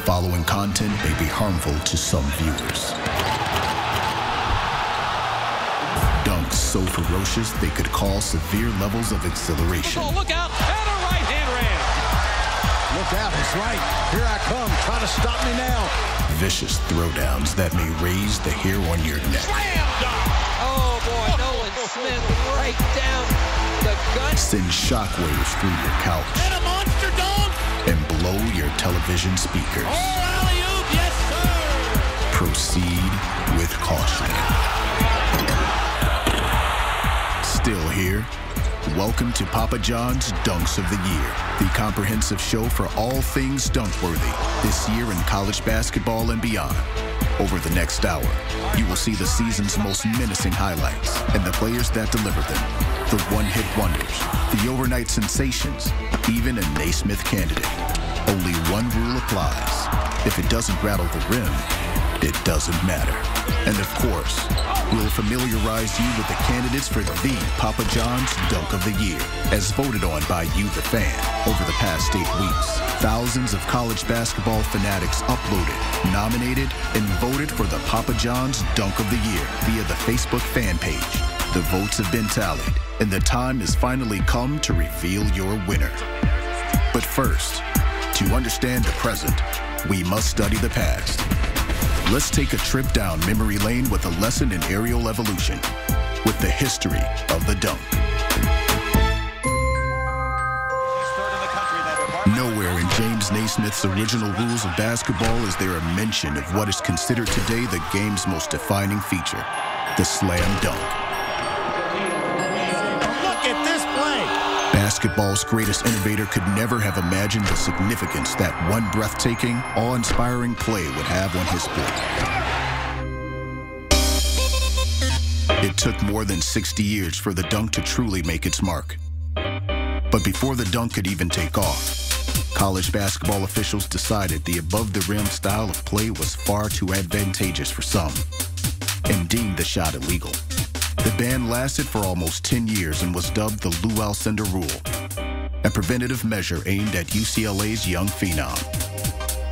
following content may be harmful to some viewers. Dunks so ferocious they could cause severe levels of exhilaration. Oh, look out, and a right-hand ram. Look out, he's right. Here I come, trying to stop me now. Vicious throwdowns that may raise the hair on your neck. Slam dunk. Oh, boy, Nolan Smith right down the gut. Send shockwaves through your couch. And a monster dunk. And blow your television speakers. Oh, alley-oop, yes, sir. Proceed with caution. Still here? Welcome to Papa John's Dunks of the Year, the comprehensive show for all things dunk-worthy this year in college basketball and beyond. Over the next hour, you will see the season's most menacing highlights and the players that deliver them, the one-hit wonders, the overnight sensations, even a Naismith candidate. Only one rule applies. If it doesn't rattle the rim, it doesn't matter. And of course, we'll familiarize you with the candidates for the Papa John's Dunk of the Year, as voted on by you, the fan. Over the past 8 weeks, thousands of college basketball fanatics uploaded, nominated, and voted for the Papa John's Dunk of the Year via the Facebook fan page. The votes have been tallied, and the time has finally come to reveal your winner. But first, to understand the present, we must study the past. Let's take a trip down memory lane with a lesson in aerial evolution, with the history of the dunk. Nowhere in James Naismith's original rules of basketball is there a mention of what is considered today the game's most defining feature, the slam dunk. Look at this play. Basketball's greatest innovator could never have imagined the significance that one breathtaking, awe-inspiring play would have on history. It took more than 60 years for the dunk to truly make its mark. But before the dunk could even take off, college basketball officials decided the above-the-rim style of play was far too advantageous for some, and deemed the shot illegal. The ban lasted for almost 10 years and was dubbed the Lou Alcindor Rule, a preventative measure aimed at UCLA's young phenom.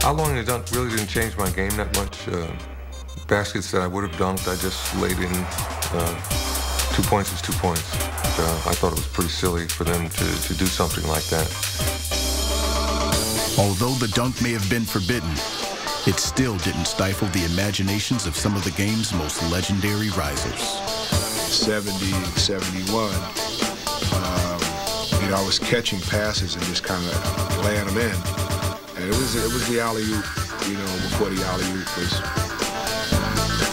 How long the dunk really didn't change my game that much. Baskets that I would have dunked, I just laid in 2 points is 2 points. I thought it was pretty silly for them to do something like that. Although the dunk may have been forbidden, it still didn't stifle the imaginations of some of the game's most legendary risers. 70, 71, I was catching passes and just kind of laying them in. And it was the alley-oop, before the alley-oop was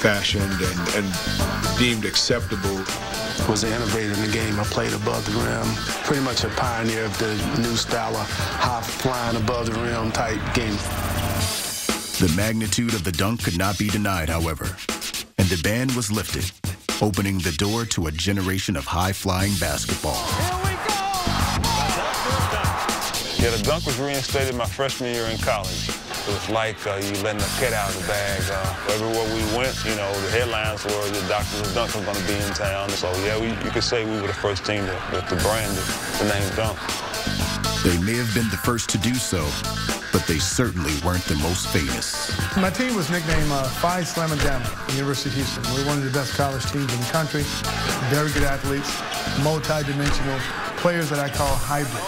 fashioned and deemed acceptable. Was an innovator in the game. I played above the rim, pretty much a pioneer of the new style of high-flying above the rim type game. The magnitude of the dunk could not be denied, however, and the ban was lifted, opening the door to a generation of high-flying basketball. Here we go! Yeah, the dunk was reinstated my freshman year in college. It was like you letting the cat out of the bag. Everywhere we went, the headlines were the Doctors of Dunk was going to be in town. So, yeah, you could say we were the first team to brand the name Dunk. They may have been the first to do so, but they certainly weren't the most famous. My team was nicknamed Phi Slamma Jamma at the University of Houston. We're one of the best college teams in the country. Very good athletes, multi-dimensional players that I call hybrids.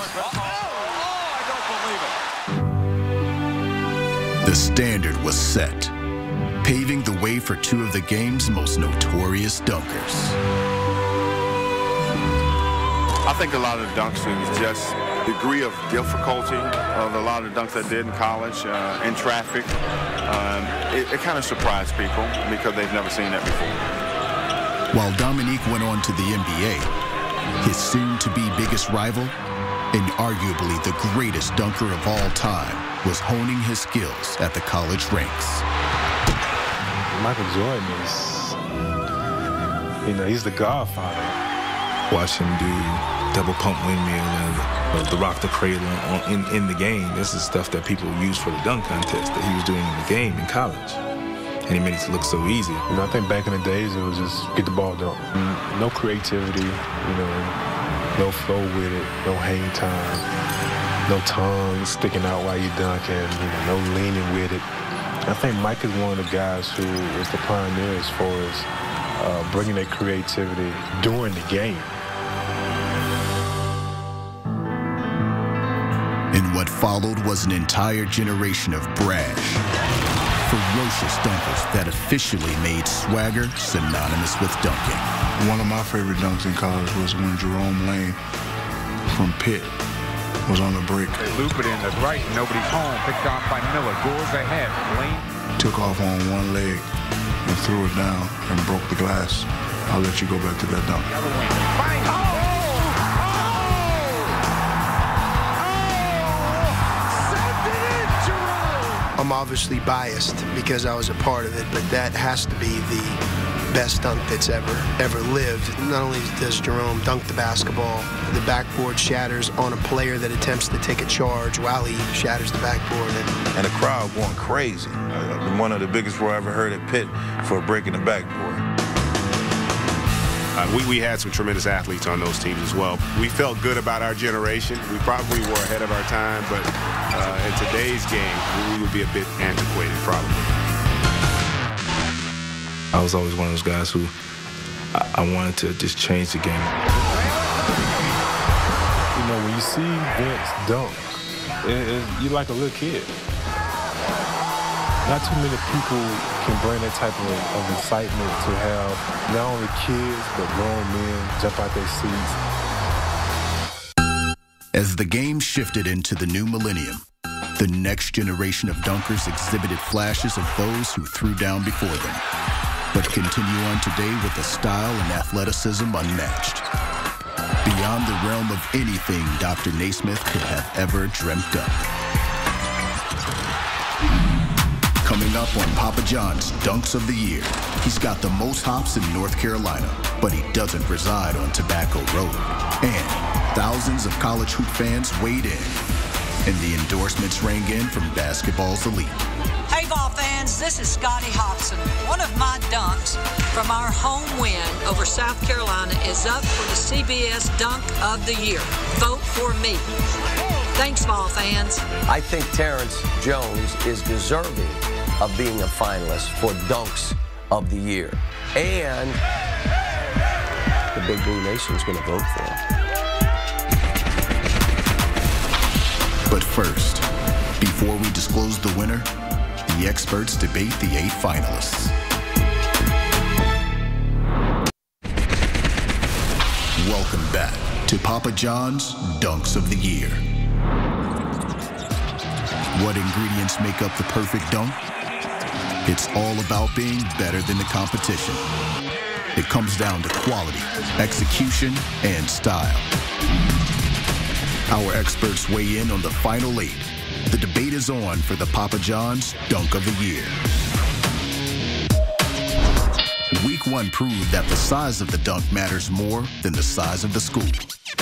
The standard was set, paving the way for two of the game's most notorious dunkers. I think a lot of the dunks is just degree of difficulty of a lot of the dunks I did in college, in traffic. It kind of surprised people because they've never seen that before. While Dominique went on to the NBA, his soon-to-be biggest rival, and arguably the greatest dunker of all time, was honing his skills at the college ranks. Michael Jordan is, he's the godfather. Watch him do double pump windmill and the rock the cradle in the game. This is stuff that people use for the dunk contest that he was doing in the game in college. And he made it look so easy. I think back in the days, it was just get the ball dunked. No creativity, no flow with it, no hang time. no tongue sticking out while you're dunking, no leaning with it. I think Mike is one of the guys who was the pioneer as far as bringing that creativity during the game. And what followed was an entire generation of brash, ferocious dunkers that officially made swagger synonymous with dunking. One of my favorite dunks in college was when Jerome Lane from Pitt was on the break. They loop it in, that's right, nobody's home. Picked off by Miller, Gore's ahead. Lane took off on one leg and threw it down and broke the glass. I'll let you go back to that dunk. the other wing. Bang! I'm obviously biased because I was a part of it, but that has to be the best dunk that's ever lived. Not only does Jerome dunk the basketball, the backboard shatters on a player that attempts to take a charge while he shatters the backboard. And the crowd going crazy. One of the biggest roar I ever heard at Pitt for breaking the backboard. We had some tremendous athletes on those teams as well. We felt good about our generation. We probably were ahead of our time, but in today's game, we would be a bit antiquated, probably. I was always one of those guys who I wanted to just change the game. When you see Vince dunk, you're like a little kid. Not too many people can bring that type of excitement to have not only kids, but grown men jump out their seats. As the game shifted into the new millennium, the next generation of dunkers exhibited flashes of those who threw down before them, but continue on today with a style and athleticism unmatched. Beyond the realm of anything Dr. Naismith could have ever dreamt of. Coming up on Papa John's Dunks of the Year, he's got the most hops in North Carolina, but he doesn't reside on Tobacco Road. And thousands of college hoop fans weighed in, and the endorsements rang in from basketball's elite. Hey, ball fans, this is Scotty Hobson. One of my dunks from our home win over South Carolina is up for the CBS Dunk of the Year. Vote for me. Thanks, ball fans. I think Terrence Jones is deserving of being a finalist for Dunks of the Year. And the Big Blue Nation's going to vote for him. But first, before we disclose the winner, the experts debate the 8 finalists. Welcome back to Papa John's Dunks of the Year. What ingredients make up the perfect dunk? It's all about being better than the competition. It comes down to quality, execution, and style. Our experts weigh in on the final 8. The debate is on for the Papa John's Dunk of the Year. Week 1 proved that the size of the dunk matters more than the size of the scoop,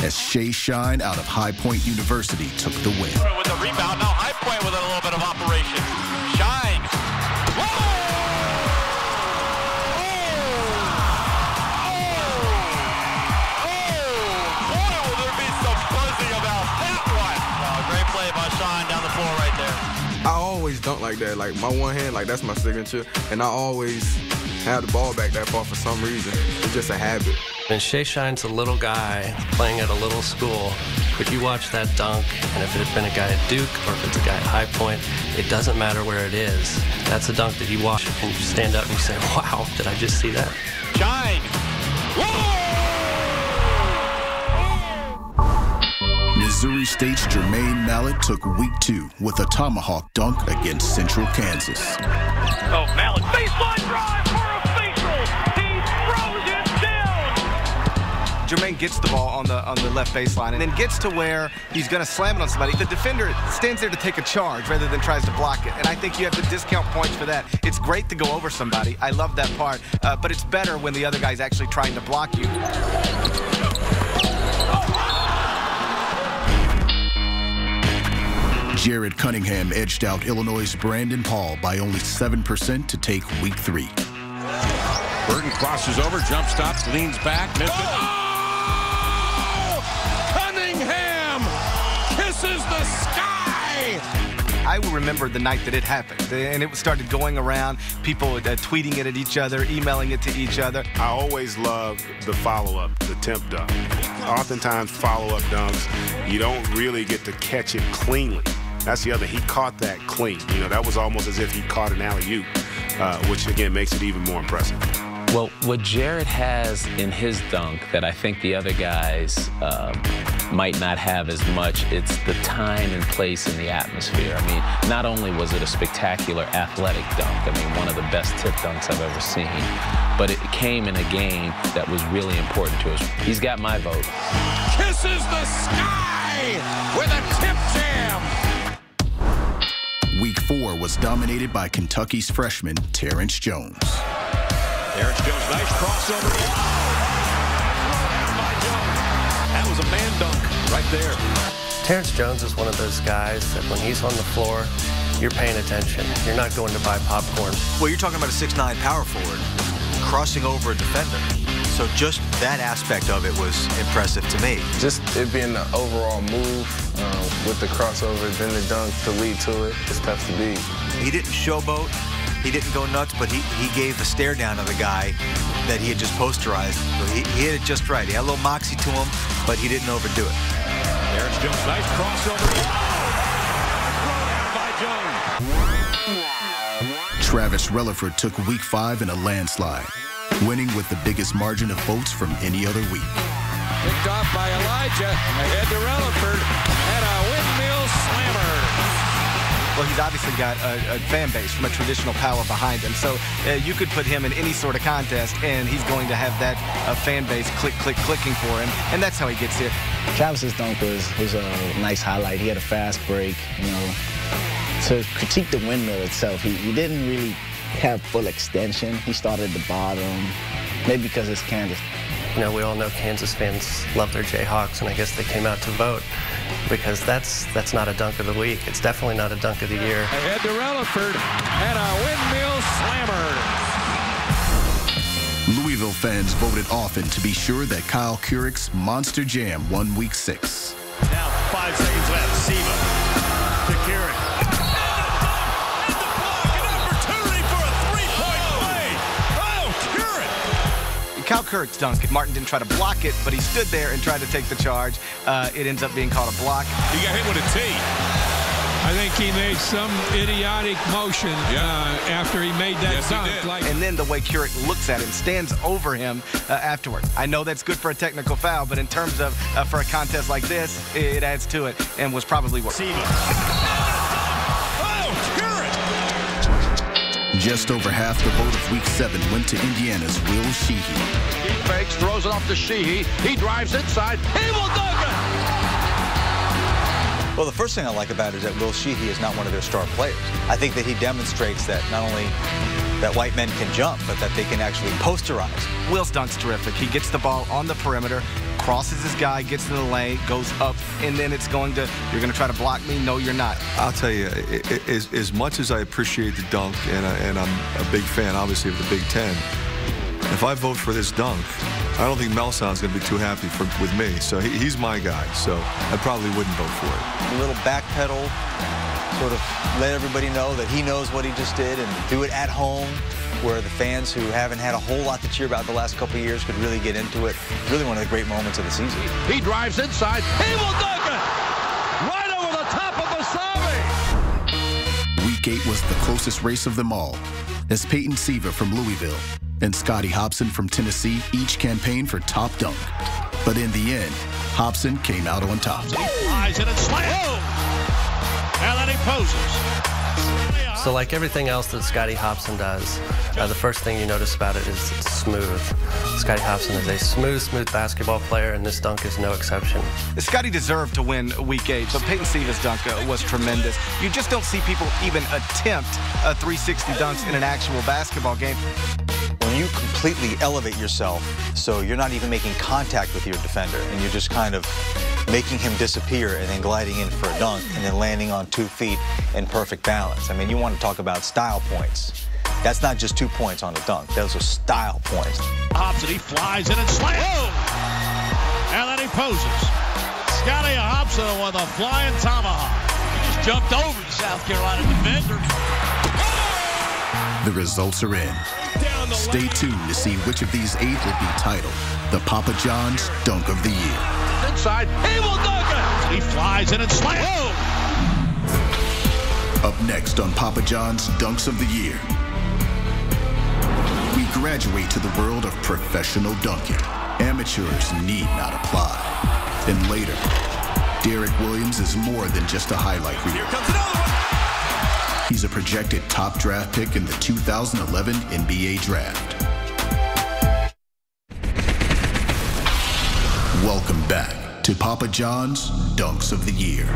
as Shay Shine out of High Point University took the win. With the rebound, now High Point with a little bit of operation. Shine. Whoa! Boy, will there be some buzzing about that one. Great play by Shine down the floor right there. I always dunk like that. Like my one hand, like that's my signature. And I always have the ball back that far for some reason. It's just a habit. And Shay Shine's a little guy playing at a little school. But you watch that dunk, and if it had been a guy at Duke or if it's a guy at High Point, it doesn't matter where it is. That's a dunk that you watch and you stand up and you say, wow, did I just see that? Shine! Missouri State's Jermaine Mallett took week 2 with a tomahawk dunk against Central Kansas. Oh, Mallett, baseline drive for a facial. He throws it down. Jermaine gets the ball on the left baseline and then gets to where he's going to slam it on somebody. The defender stands there to take a charge rather than tries to block it. And I think you have to discount points for that. It's great to go over somebody. I love that part. But it's better when the other guy's actually trying to block you. Jared Cunningham edged out Illinois' Brandon Hall by only 7% to take week 3. Burton crosses over, jump stops, leans back, missed it. Cunningham kisses the I will remember the night that it happened, and it started going around, people tweeting it at each other, emailing it to each other. I always love the follow-up, the tip dunk. Oftentimes follow-up dunks, you don't really get to catch it cleanly. That's the other, he caught that clean. You know, that was almost as if he caught an alley-oop, which again makes it even more impressive. Well, what Jared has in his dunk that I think the other guys might not have as much, it's the time and place in the atmosphere. I mean, not only was it a spectacular athletic dunk, I mean, one of the best tip dunks I've ever seen, but it came in a game that was really important to us. He's got my vote. Kisses the sky with a tip jam. Week 4 was dominated by Kentucky's freshman, Terrence Jones. Terrence Jones, nice crossover. By Jones. That was a man dunk right there. Terrence Jones is one of those guys that when he's on the floor, you're paying attention. You're not going to buy popcorn. Well, you're talking about a 6'9" power forward crossing over a defender. So just that aspect of it was impressive to me. Just it being the overall move with the crossover, then the dunk to lead to it, it's tough to beat. He didn't showboat. He didn't go nuts, but he gave the stare down of the guy that he had just posterized. So he hit it just right. He had a little moxie to him, but he didn't overdo it. Terrence Jones, nice crossover. Thrown by Jones. Travis Relaford took Week 5 in a landslide, winning with the biggest margin of votes from any other week. Picked off by Elijah, ahead to Relaford, and a windmill slammer. Well, he's obviously got a fan base from a traditional power behind him. So you could put him in any sort of contest, and he's going to have that fan base clicking for him. And that's how he gets here. Travis's dunk was a nice highlight. He had a fast break, you know. To critique the windmill itself, he didn't really have full extension. He started at the bottom, maybe because it's Kansas. You know, we all know Kansas fans love their Jayhawks, and I guess they came out to vote because that's not a dunk of the week. It's definitely not a dunk of the year. Ahead to Relaford and a windmill slammer. Louisville fans voted often to be sure that Kyle Kurick's Monster Jam won Week 6. Now 5 seconds left. Siva to Kurick. Kyle Kurick's dunk. Martin didn't try to block it, but he stood there and tried to take the charge. It ends up being called a block. He got hit with a tee. I think he made some idiotic motion after he made that dunk. And then the way Kurick looks at him, stands over him afterward. I know that's good for a technical foul, but in terms of for a contest like this, it adds to it and was probably worth it. Just over half the vote of Week 7 went to Indiana's Will Sheehy. He fakes, throws it off to Sheehy. He drives inside. He will dunk it! Well, the first thing I like about it is that Will Sheehy is not one of their star players. I think that he demonstrates that not only that white men can jump, but that they can actually posterize. Will's dunk's terrific. He gets the ball on the perimeter, crosses his guy, gets in the lane, goes up, and then it's going to, you're going to try to block me? No, you're not. I'll tell you, as much as I appreciate the dunk, and I'm a big fan, obviously, of the Big Ten, if I vote for this dunk, I don't think Melson's going to be too happy with me. So he's my guy, so I probably wouldn't vote for it. A little backpedal, sort of let everybody know that he knows what he just did, and do it at home, where the fans who haven't had a whole lot to cheer about the last couple of years could really get into it. Really one of the great moments of the season. He drives inside. He will dunk it! Right over the top of Basavi! Week 8 was the closest race of them all, as Peyton Siva from Louisville and Scotty Hobson from Tennessee each campaigned for top dunk. But in the end, Hobson came out on top. He flies in and slams. And then he poses. So like everything else that Scotty Hobson does, the first thing you notice about it is it's smooth. Scotty Hobson is a smooth basketball player, and this dunk is no exception. Scotty deserved to win Week 8, but Peyton Siva's dunk was tremendous. You just don't see people even attempt a 360 dunks in an actual basketball game. When you completely elevate yourself, so you're not even making contact with your defender, and you're just kind of making him disappear and then gliding in for a dunk and then landing on 2 feet in perfect balance. I mean, you want to talk about style points. That's not just 2 points on a dunk. Those are style points. Hobson, he flies in and slams. And then he poses. Scotty Hobson with a flying tomahawk. jumped over the South Carolina defender. The results are in. Stay tuned to see which of these 8 will be titled the Papa John's Dunk of the Year. Inside, he will dunk it. He flies in and slams. Up next on Papa John's Dunks of the Year, we graduate to the world of professional dunking. Amateurs need not apply. And later, Derek Williams is more than just a highlight reel. Here comes another one. He's a projected top draft pick in the 2011 NBA Draft. Welcome back to Papa John's Dunks of the Year.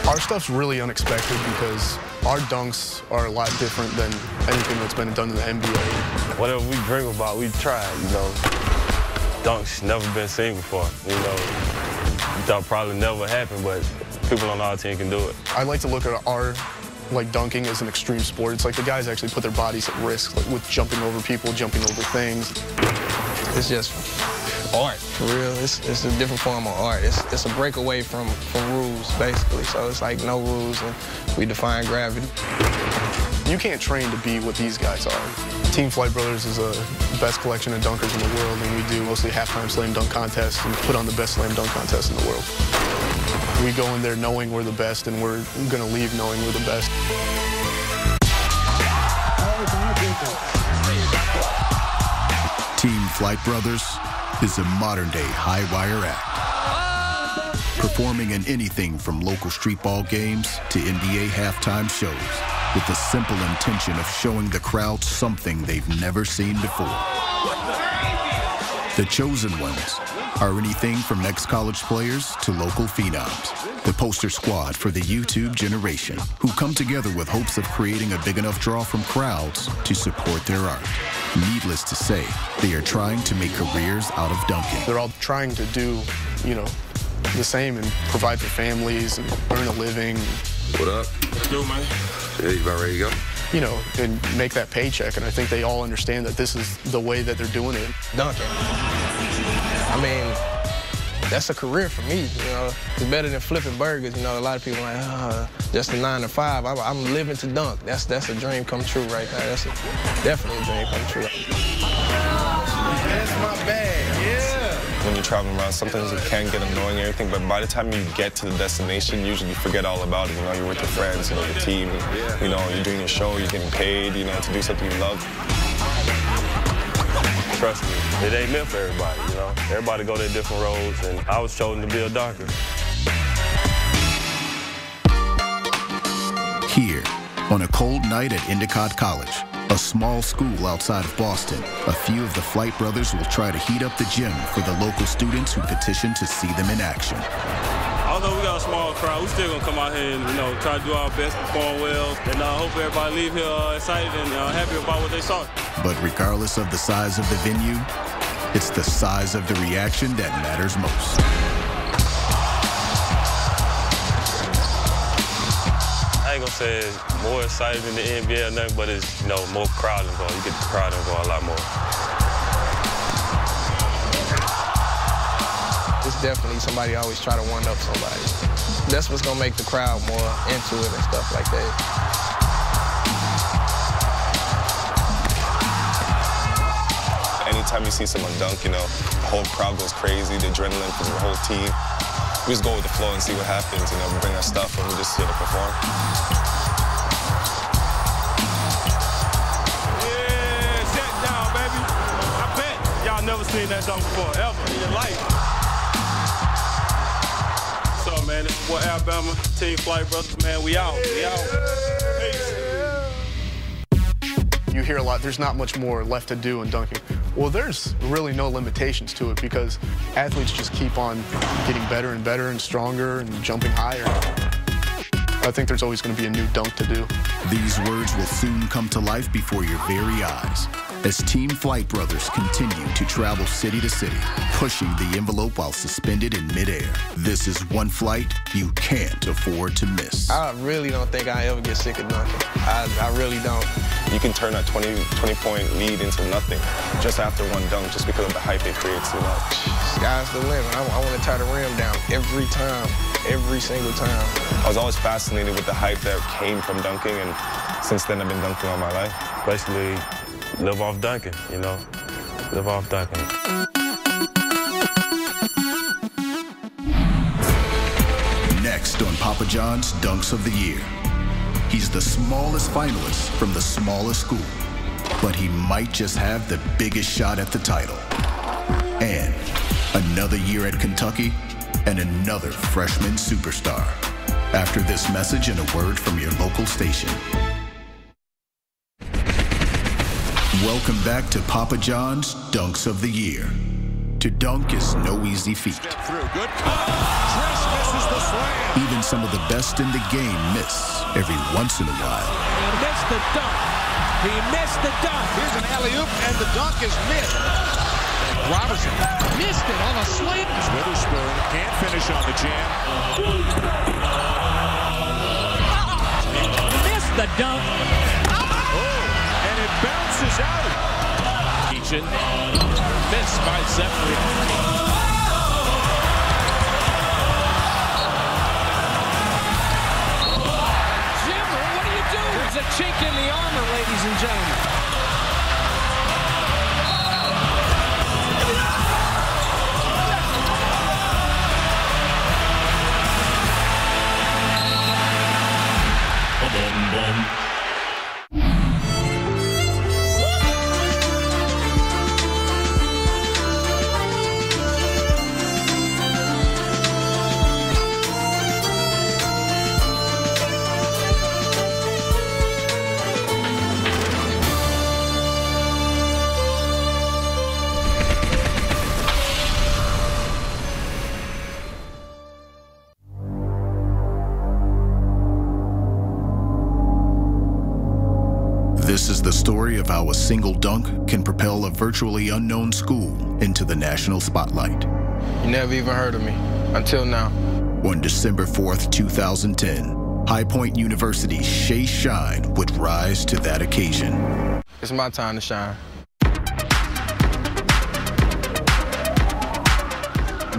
Our stuff's really unexpected because our dunks are a lot different than anything that's been done in the NBA. Whatever we dream about, we try, you know. Dunks never been seen before, you know. We thought probably never happened, but people on our team can do it. I like to look at our dunking as an extreme sport. It's like the guys actually put their bodies at risk, like with jumping over people, jumping over things. It's just art, for real. It's a different form of art. It's a breakaway from rules, basically. So it's like no rules, and we define gravity. You can't train to be what these guys are. Team Flight Brothers is the best collection of dunkers in the world, and we do mostly halftime slam dunk contests and put on the best slam dunk contest in the world. We go in there knowing we're the best, and we're going to leave knowing we're the best. Team Flight Brothers is a modern-day high-wire act, performing in anything from local street ball games to NBA halftime shows with the simple intention of showing the crowd something they've never seen before. The chosen ones are anything from ex-college players to local phenoms, the poster squad for the YouTube generation, who come together with hopes of creating a big enough draw from crowds to support their art. Needless to say, they are trying to make careers out of dunking. They're all trying to do, you know, the same and provide for families and earn a living. What up? Yo, man. Yeah, you about ready to go? You know, and make that paycheck, and I think they all understand that this is the way that they're doing it. Dunking. I mean, that's a career for me, you know. It's better than flipping burgers, you know. A lot of people are like, just a 9 to 5. I'm living to dunk. That's a dream come true right there. That's definitely a dream come true. That's my bag, yeah. When you're traveling around, sometimes it can get annoying and everything, but by the time you get to the destination, you usually forget all about it. You know, you're with your friends, you know, your team, you know, you're doing your show, you're getting paid, you know, to do something you love. Trust me, it ain't meant for everybody, you know. Everybody go their different roads, and I was chosen to be a dunker. Here, on a cold night at Endicott College, a small school outside of Boston, a few of the Flight Brothers will try to heat up the gym for the local students who petition to see them in action. Although we got a small crowd, we still gonna come out here and, you know, try to do our best, perform well, and I hope everybody leave here excited and happy about what they saw. But regardless of the size of the venue, it's the size of the reaction that matters most. I ain't gonna say it's more excited than the NBA or nothing, but it's, you know, more crowd involved. You get the crowd involved a lot more. It's definitely somebody always try to one-up somebody. That's what's gonna make the crowd more into it and stuff like that. Anytime you see someone dunk, you know, the whole crowd goes crazy, the adrenaline from the whole team. We just go with the flow and see what happens, you know, we bring our stuff and we just, you know, perform. Yeah, shut down, baby. I bet y'all never seen that dunk before, ever in your life. What's up, man? This is what Alabama, Team Flight Brothers, man. We out. We out. Peace. You hear a lot, there's not much more left to do in dunking. Well, there's really no limitations to it because athletes just keep on getting better and better and stronger and jumping higher. I think there's always going to be a new dunk to do. These words will soon come to life before your very eyes as Team Flight Brothers continue to travel city to city, pushing the envelope while suspended in midair. This is one flight you can't afford to miss. I really don't think I ever get sick of dunking. I really don't. You can turn a 20-point lead into nothing just after one dunk, just because of the hype it creates, you know. Sky's the limit. I want to tie the rim down every time, every single time. I was always fascinated with the hype that came from dunking, and since then I've been dunking all my life. Basically, live off dunking, you know, live off dunking. Next on Papa John's Dunks of the Year. He's the smallest finalist from the smallest school, but he might just have the biggest shot at the title. And another year at Kentucky and another freshman superstar. After this message and a word from your local station. Welcome back to Papa John's Dunks of the Year. To dunk is no easy feat. Good call. Chris misses the slam. Even some of the best in the game miss every once in a while. He missed the dunk. He missed the dunk. Here's an alley-oop, and the dunk is missed. Robertson missed it on a slant. Witherspoon can't finish on the jam. Missed the dunk. Oh, and it bounces out. Eachin missed by Zephyr. There's a chink in the armor, ladies and gentlemen. This is the story of how a single dunk can propel a virtually unknown school into the national spotlight. You never even heard of me until now. On December 4th, 2010, High Point University's Shay Shine would rise to that occasion. It's my time to shine.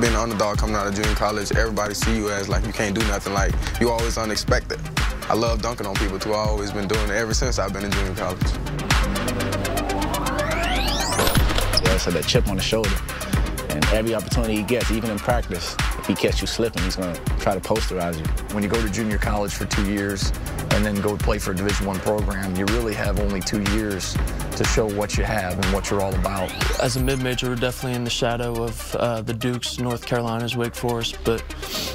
Being an underdog coming out of junior college, everybody see you as like you can't do nothing, like you always unexpected. I love dunking on people too. I've always been doing it ever since I've been in junior college. Yeah, so that chip on the shoulder. And every opportunity he gets, even in practice, if he catches you slipping, he's going to try to posterize you. When you go to junior college for 2 years and then go play for a Division I program, you really have only 2 years to show what you have and what you're all about. As a mid-major, we're definitely in the shadow of the Dukes, North Carolina's, Wake Forest, but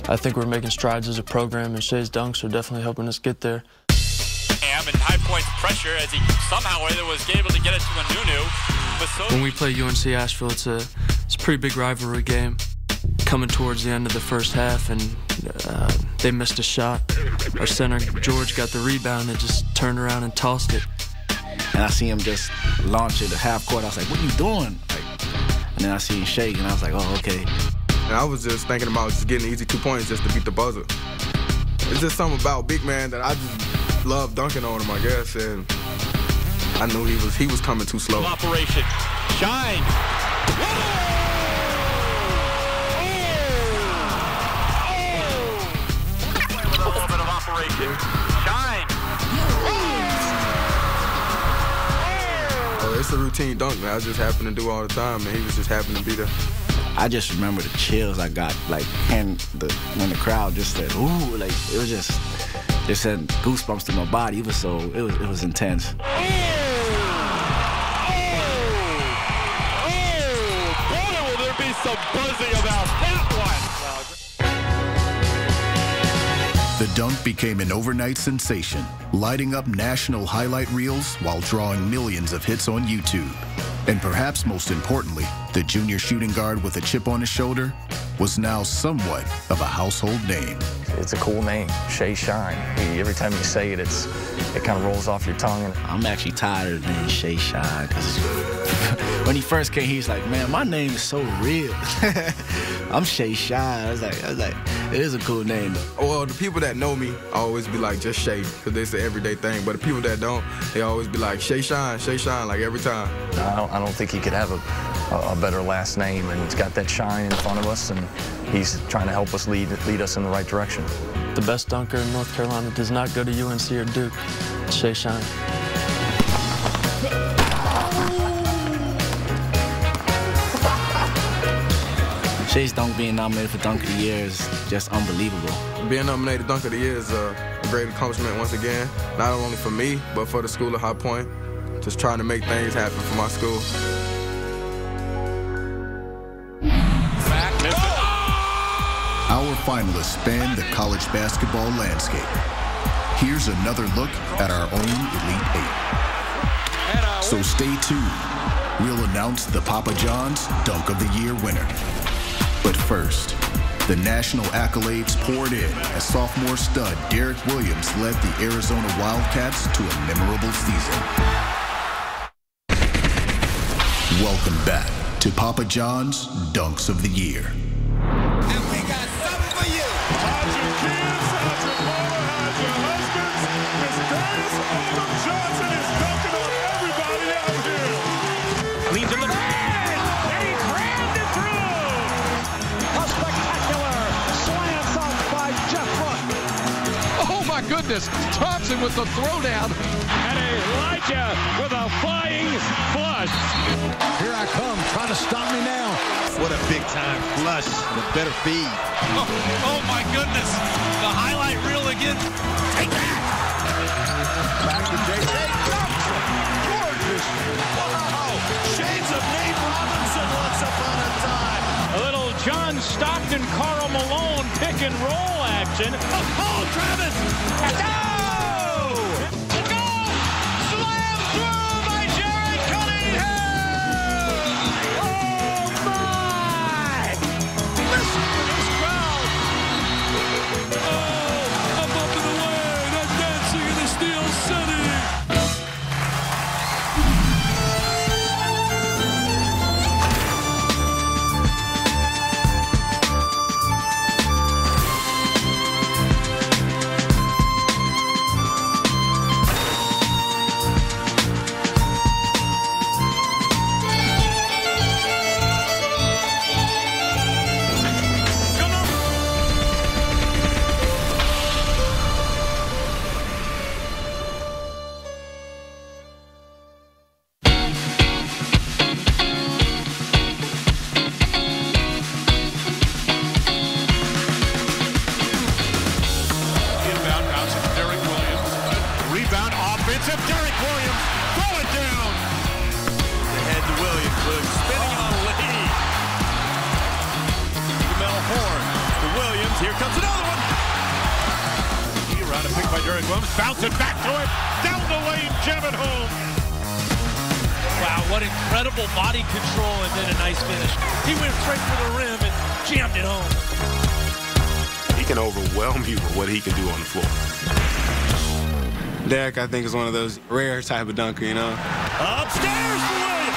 I think we're making strides as a program, and Shay's dunks are definitely helping us get there. And High Point's pressure as he somehow or other was able to get it to Anunu. When we play UNC Asheville, it's a pretty big rivalry game. Coming towards the end of the first half, and they missed a shot. Our center, George, got the rebound and just turned around and tossed it. And I see him just launch it at half court. I was like, what are you doing? And then I see him shake, and I was like, oh, okay. And I was just thinking about just getting easy 2 points just to beat the buzzer. It's just something about big man that I just love dunking on him, I guess, and I knew he was coming too slow. Operation. Shine. A little bit of operation. Shine. It's a routine dunk, man. I just happen to do all the time, and he was just happened to be there. I just remember the chills I got, like, when the crowd just said, ooh, like, it was just sent goosebumps to my body. It was intense. Boy, will there be some buzzing about that one. The dunk became an overnight sensation, lighting up national highlight reels while drawing millions of hits on YouTube. And perhaps most importantly, the junior shooting guard with a chip on his shoulder was now somewhat of a household name. It's a cool name, Shay Shine. Every time you say it, it kind of rolls off your tongue. I'm actually tired of being Shay Shine, because when he first came, he's like, man, my name is so real. I'm Shay Shine. I was like, it is a cool name, though. Well, the people that know me always be like, just Shay, because it's an everyday thing. But the people that don't, they always be like, Shay Shine, like every time. I don't think he could have a better last name, and he's got that shine in front of us, and he's trying to help us lead us in the right direction. The best dunker in North Carolina does not go to UNC or Duke. It's Shay Shine. Shay's dunk being nominated for Dunk of the Year is just unbelievable. Being nominated Dunk of the Year is a great accomplishment once again, not only for me, but for the school of High Point. Just trying to make things happen for my school. Our finalists span the college basketball landscape. Here's another look at our own Elite Eight. So stay tuned. We'll announce the Papa John's Dunk of the Year winner. But first, the national accolades poured in as sophomore stud Derek Williams led the Arizona Wildcats to a memorable season. Welcome back to Papa John's Dunks of the Year. And we got something for you. How's your kids? How's your mama? How's your husbands? Miss Curtis Autumn Johnson is dunking on everybody out here. Leads in the bag, and he crammed it through. A spectacular slam dunk by Jeff Rutt. Oh my goodness! Thompson with the throwdown, and Elijah with a flying flush. Here I come, trying to stop me now. What a big-time flush. The better feed. Oh, my goodness. The highlight reel again. Take that. Back to J.J. Johnson. Gorgeous. Wow. Shades of Nate Robinson once upon a time. A little John Stockton, Karl Malone pick and roll action. Oh, Travis. Go! Bouncing back to it, down the lane, jam it home. Wow, what incredible body control and then a nice finish. He went straight for the rim and jammed it home. He can overwhelm you with what he can do on the floor. Derek, I think, is one of those rare type of dunker, you know? Upstairs for Williams.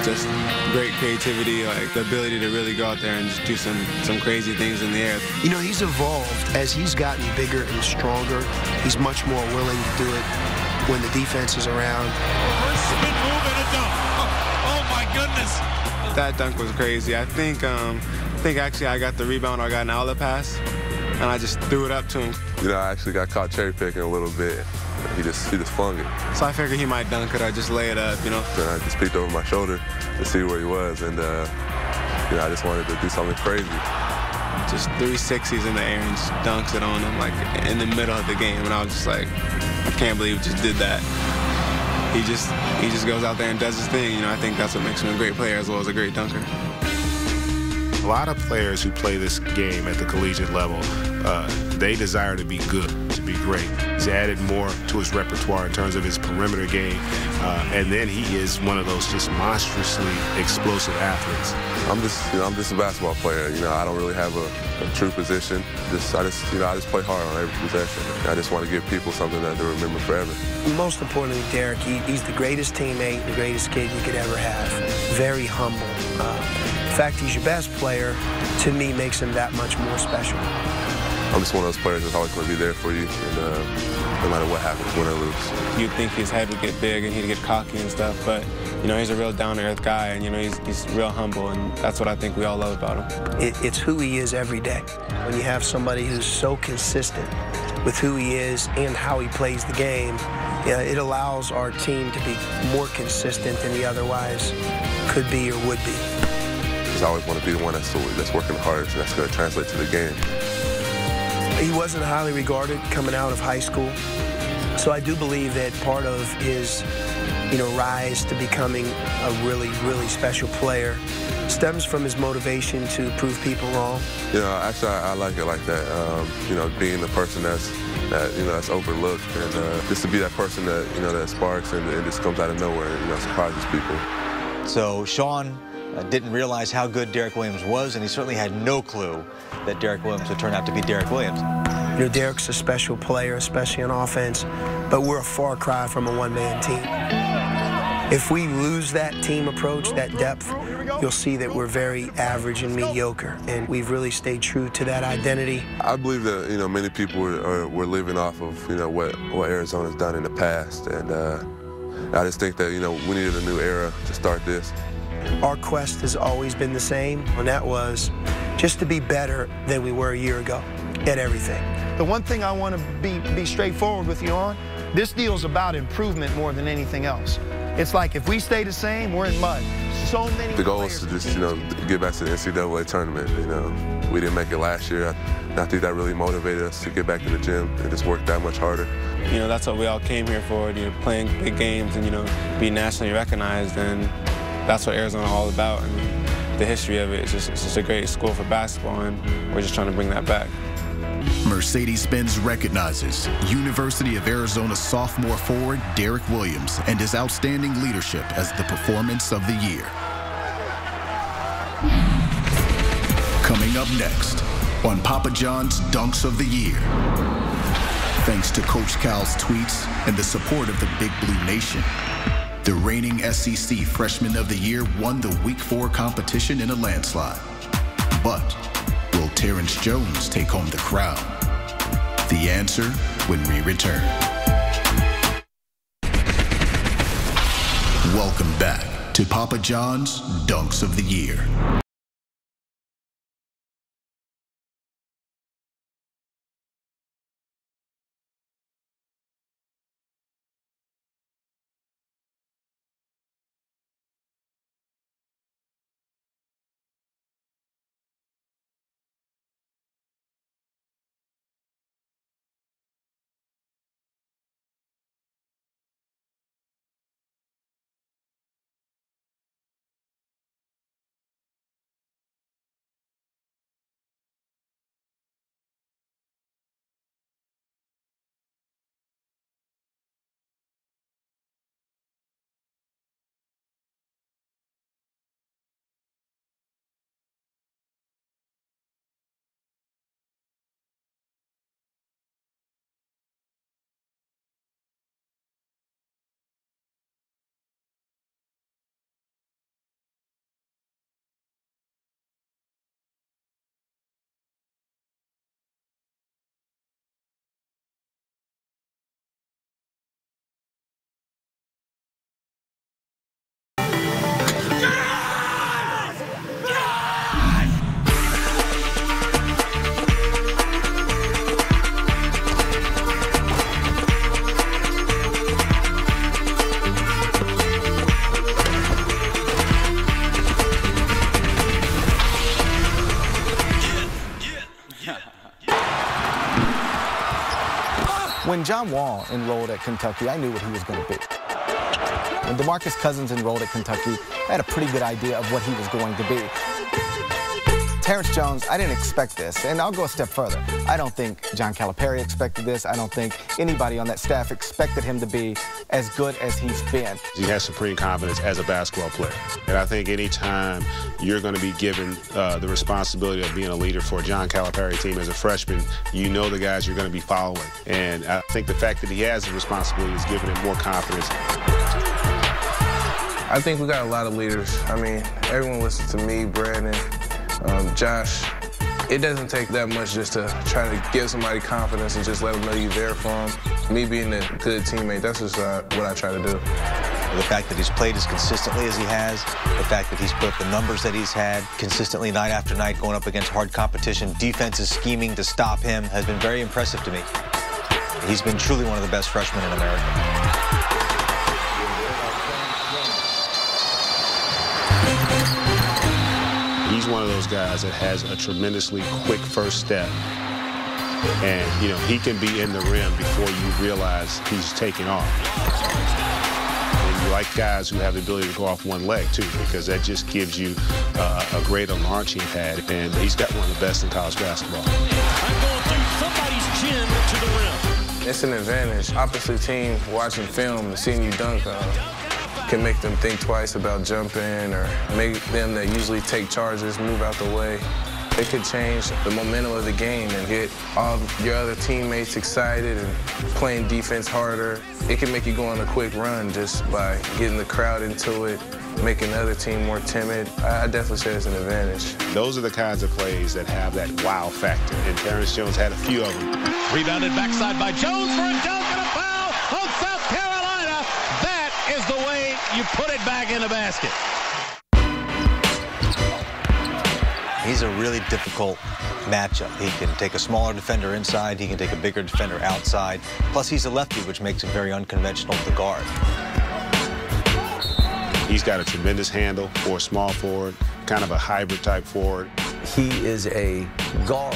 Just great creativity, like the ability to really go out there and just do some crazy things in the air. You know, he's evolved as he's gotten bigger and stronger. He's much more willing to do it when the defense is around. Spin move and a dunk. Oh my goodness. That dunk was crazy. I think actually I got the rebound or I got an outlet pass, and I just threw it up to him. You know, I actually got caught cherry picking a little bit. He just flung it. So I figured he might dunk it or just lay it up, you know. Then I just peeked over my shoulder to see where he was, and you know, I just wanted to do something crazy. Just 360s in the air and just dunks it on him, like in the middle of the game, and I was just like, I can't believe he just did that. He just goes out there and does his thing, you know. I think that's what makes him a great player as well as a great dunker. A lot of players who play this game at the collegiate level, they desire to be good, to be great. He's added more to his repertoire in terms of his perimeter game. And then he is one of those just monstrously explosive athletes. I'm just a basketball player. I don't really have a true position. I just play hard on every possession. I just want to give people something that they'll remember forever. Most importantly, Derek, he's the greatest teammate, the greatest kid you could ever have. Very humble. The fact he's your best player, to me, makes him that much more special. I'm just one of those players that's always going to be there for you, and no matter what happens, win or lose. You'd think his head would get big and he'd get cocky and stuff, but he's a real down-to-earth guy, and he's real humble, and that's what I think we all love about him. It's who he is every day. When you have somebody who's so consistent with who he is and how he plays the game, it allows our team to be more consistent than he otherwise could be or would be. I always want to be the one that's working hard, and that's going to translate to the game. He wasn't highly regarded coming out of high school, so I do believe that part of his, rise to becoming a really, really special player stems from his motivation to prove people wrong. Actually, I like it like that. Being the person that's overlooked, and just to be that person that that sparks and it just comes out of nowhere, surprises people. So Sean didn't realize how good Derek Williams was, and he certainly had no clue that Derek Williams would turn out to be Derek Williams. Derek's a special player, especially on offense, but we're a far cry from a one-man team. If we lose that team approach, that depth, you'll see that we're very average and mediocre, and we've really stayed true to that identity. I believe that many people were living off of what Arizona's done in the past, and I just think that we needed a new era to start this. Our quest has always been the same, and that was just to be better than we were a year ago at everything. The one thing I want to be straightforward with you on, this deal's about improvement more than anything else. It's like if we stay the same, we're in mud. So many. The goal is to just get back to the NCAA tournament. We didn't make it last year. I think that really motivated us to get back to the gym and just work that much harder. That's what we all came here for. Playing big games and be nationally recognized, and that's what Arizona's all about. And the history of it is just a great school for basketball, and we're just trying to bring that back. Mercedes-Benz recognizes University of Arizona sophomore forward Derek Williams and his outstanding leadership as the performance of the year. Coming up next on Papa John's Dunks of the Year. Thanks to Coach Cal's tweets and the support of the Big Blue Nation, the reigning SEC Freshman of the Year won the Week 4 competition in a landslide. But will Terrence Jones take home the crown? The answer when we return. Welcome back to Papa John's Dunks of the Year. When John Wall enrolled at Kentucky, I knew what he was going to be. When DeMarcus Cousins enrolled at Kentucky, I had a pretty good idea of what he was going to be. Terrence Jones, I didn't expect this, and I'll go a step further. I don't think John Calipari expected this. I don't think anybody on that staff expected him to be as good as he's been. He has supreme confidence as a basketball player. And I think anytime you're going to be given the responsibility of being a leader for a John Calipari team as a freshman, you know the guys you're going to be following. And I think the fact that he has the responsibility is giving him more confidence. I think we got a lot of leaders. I mean, everyone listens to me, Brandon, Josh. It doesn't take that much just to try to give somebody confidence and just let them know you're there for them. Me being a good teammate, that's just what I try to do. The fact that he's played as consistently as he has, the fact that he's put up the numbers that he's had consistently night after night going up against hard competition, defenses scheming to stop him, has been very impressive to me. He's been truly one of the best freshmen in America. He's one of those guys that has a tremendously quick first step. And, you know, he can be in the rim before you realize he's taking off. And you like guys who have the ability to go off one leg, too, because that just gives you a greater launching pad. And he's got one of the best in college basketball. I'm going through somebody's chin to the rim. It's an advantage. Opposite team watching film and seeing you dunk can make them think twice about jumping or make them that usually take charges move out the way. It could change the momentum of the game and get all your other teammates excited and playing defense harder. It can make you go on a quick run just by getting the crowd into it, making the other team more timid. I definitely say it's an advantage. Those are the kinds of plays that have that wow factor, and Terrence Jones had a few of them. Rebounded backside by Jones for a dunk and a foul on South Carolina. That is the way you put it back in the basket. He's a really difficult matchup. He can take a smaller defender inside, he can take a bigger defender outside. Plus, he's a lefty, which makes him very unconventional to guard. He's got a tremendous handle for a small forward, kind of a hybrid type forward. He is a guard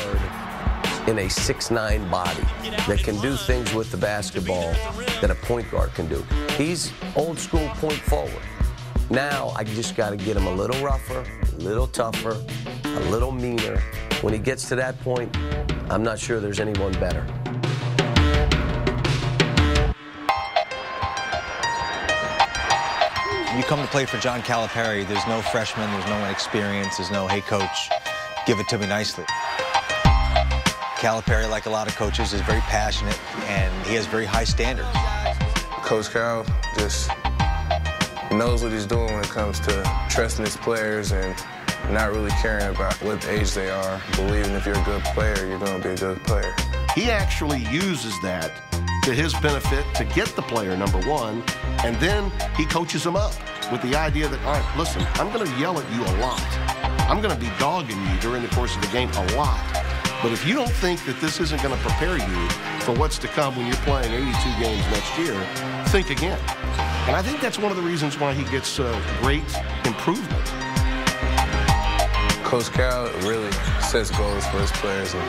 in a 6'9" body that can do things with the basketball that a point guard can do. He's old school point forward. Now, I just got to get him a little rougher, a little tougher, a little meaner. When he gets to that point, I'm not sure there's anyone better. You come to play for John Calipari, there's no freshman, there's no inexperience, there's no, hey, coach, give it to me nicely. Calipari, like a lot of coaches, is very passionate, and he has very high standards. Coach Cal just knows what he's doing when it comes to trusting his players and not really caring about what age they are, believing if you're a good player, you're going to be a good player. He actually uses that to his benefit to get the player, number one, and then he coaches him up with the idea that, all right, listen, I'm going to yell at you a lot. I'm going to be dogging you during the course of the game a lot. But if you don't think that this isn't going to prepare you for what's to come when you're playing 82 games next year, think again. And I think that's one of the reasons why he gets great improvement. Coach Cal really sets goals for his players and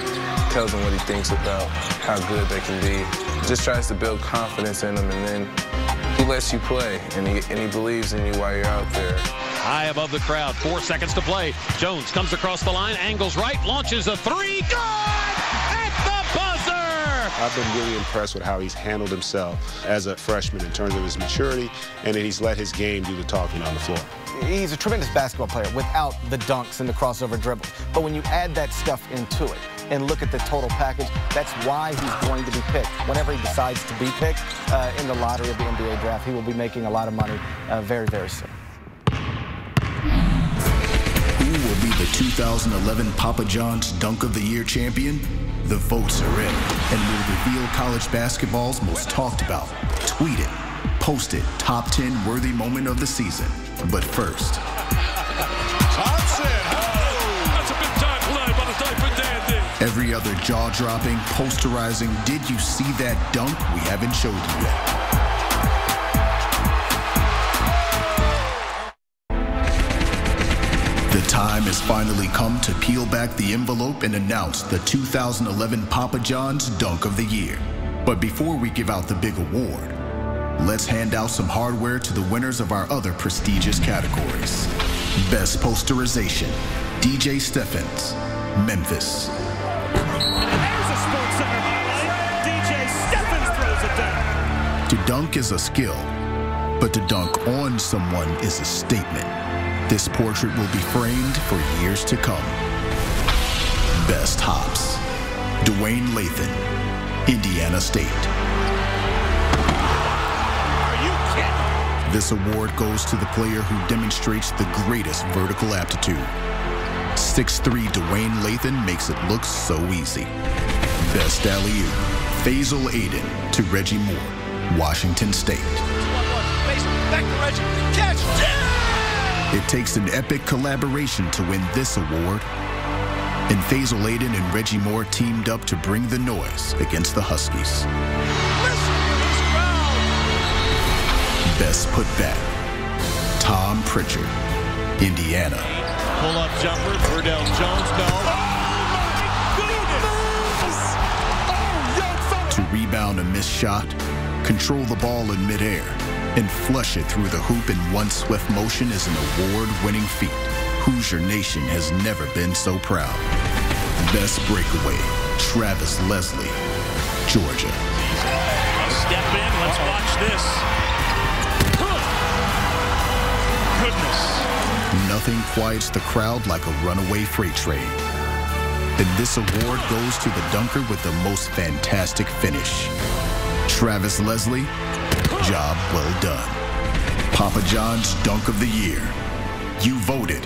tells them what he thinks about how good they can be. Just tries to build confidence in them, and then he lets you play, and he believes in you while you're out there. High above the crowd, 4 seconds to play. Jones comes across the line, angles right, launches a three. Good! At the buzzer! I've been really impressed with how he's handled himself as a freshman in terms of his maturity, and then he's let his game do the talking on the floor. He's a tremendous basketball player without the dunks and the crossover dribbles. But when you add that stuff into it and look at the total package, that's why he's going to be picked. Whenever he decides to be picked in the lottery of the NBA draft, he will be making a lot of money very, very soon. Who will be the 2011 Papa John's Dunk of the Year champion? The votes are in, and will reveal college basketball's most talked about, tweeted, posted top 10 worthy moment of the season. But first, Thompson, oh, that's a big time play by the diaper dandy. Every other jaw-dropping, posterizing, did you see that dunk we haven't showed you yet? The time has finally come to peel back the envelope and announce the 2011 Papa John's Dunk of the Year. But before we give out the big award, let's hand out some hardware to the winners of our other prestigious categories. Best Posterization, DJ Steffens, Memphis. There's a Sports Center highlight. DJ Steffens throws it down. To dunk is a skill, but to dunk on someone is a statement. This portrait will be framed for years to come. Best Hops, Dwayne Lathan, Indiana State. Are you kidding? This award goes to the player who demonstrates the greatest vertical aptitude. 6'3" Dwayne Lathan makes it look so easy. Best alley-oop, Faisal Aiden to Reggie Moore, Washington State. Back to Reggie. Catch. It takes an epic collaboration to win this award. And Faisal Aiden and Reggie Moore teamed up to bring the noise against the Huskies. Best putback, Tom Pritchard, Indiana. Pull-up jumper, Verdell Jones, no. Oh, my goodness! To rebound a missed shot, control the ball in midair, and flush it through the hoop in one swift motion is an award-winning feat. Hoosier Nation has never been so proud. Best breakaway, Travis Leslie, Georgia. Step in, let's watch this. Goodness. Nothing quiets the crowd like a runaway freight train. And this award goes to the dunker with the most fantastic finish. Travis Leslie, job well done. Papa John's Dunk of the Year. You voted.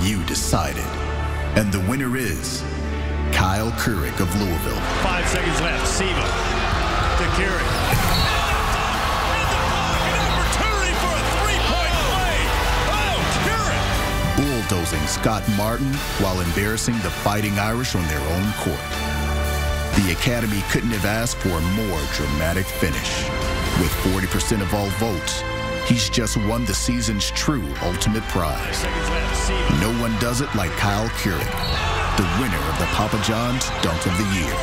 You decided. And the winner is Kyle Couric of Louisville. 5 seconds left. Siva to Couric. Opportunity for a three-point play. Oh, Couric! Bulldozing Scott Martin while embarrassing the Fighting Irish on their own court. The Academy couldn't have asked for a more dramatic finish. With 40% of all votes, he's just won the season's true ultimate prize. No one does it like Kyle Couric, the winner of the Papa John's Dunk of the Year.